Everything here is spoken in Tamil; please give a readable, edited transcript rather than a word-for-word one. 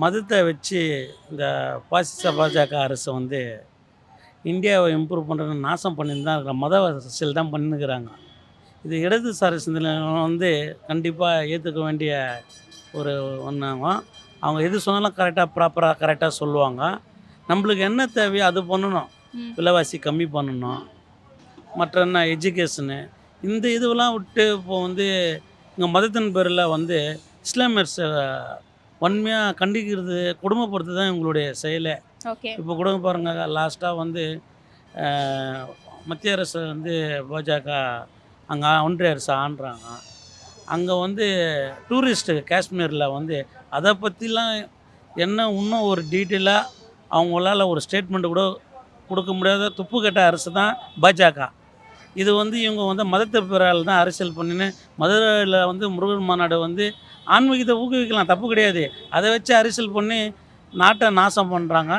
மதத்தை வச்சு இந்த பாசிச பாஜக அரசு வந்து இந்தியாவை இம்ப்ரூவ் பண்ணுறதுன்னு நாசம் பண்ணின்னு தான் இருக்கிற மத அரசியல் தான் பண்ணின்னுக்கிறாங்க. இது இடதுசாரி சிந்தனை வந்து கண்டிப்பாக ஏற்றுக்க வேண்டிய ஒரு ஒன்றாகும். அவங்க எது சொன்னாலும் ப்ராப்பராக கரெக்டாக சொல்லுவாங்க. நம்மளுக்கு என்ன தேவையோ அது பண்ணணும். ம். விலைவாசி கம்மி பண்ணணும். மற்ற என்ன எஜுகேஷனு இந்த இதுவெல்லாம் விட்டு இப்போ வந்து இங்கே மதத்தின் பேரில் வந்து இஸ்லாமியர்ஸை வன்மையாக கண்டிக்கிறது, கொடுமைப்படுத்துறது தான் இவங்களுடைய செயலே. ஓகே. இப்போ கூட பாருங்க லாஸ்ட்டாக வந்து மத்திய அரசு வந்து பாஜக அங்கே ஒன்றிய அரசு ஆண்டுறாங்க. அங்கே வந்து டூரிஸ்ட்டு காஷ்மீரில் வந்து அதை பற்றிலாம் என்ன இன்னும் ஒரு டீட்டெயிலாக அவங்களால ஒரு ஸ்டேட்மெண்ட் கூட கொடுக்க முடியாத துப்பு கெட்ட அரசு தான் பாஜக. இது வந்து இவங்க வந்து மதத்தை பேரால் தான் அரசியல் பண்ணின்னு மதுரையில் வந்து முருகன் மாநாடு வந்து ஆன்மீகத்தை ஊக்குவிக்கலாம், தப்பு கிடையாது. அதை வச்சு அரசியல் பண்ணி நாட்டை நாசம் பண்ணுறாங்க.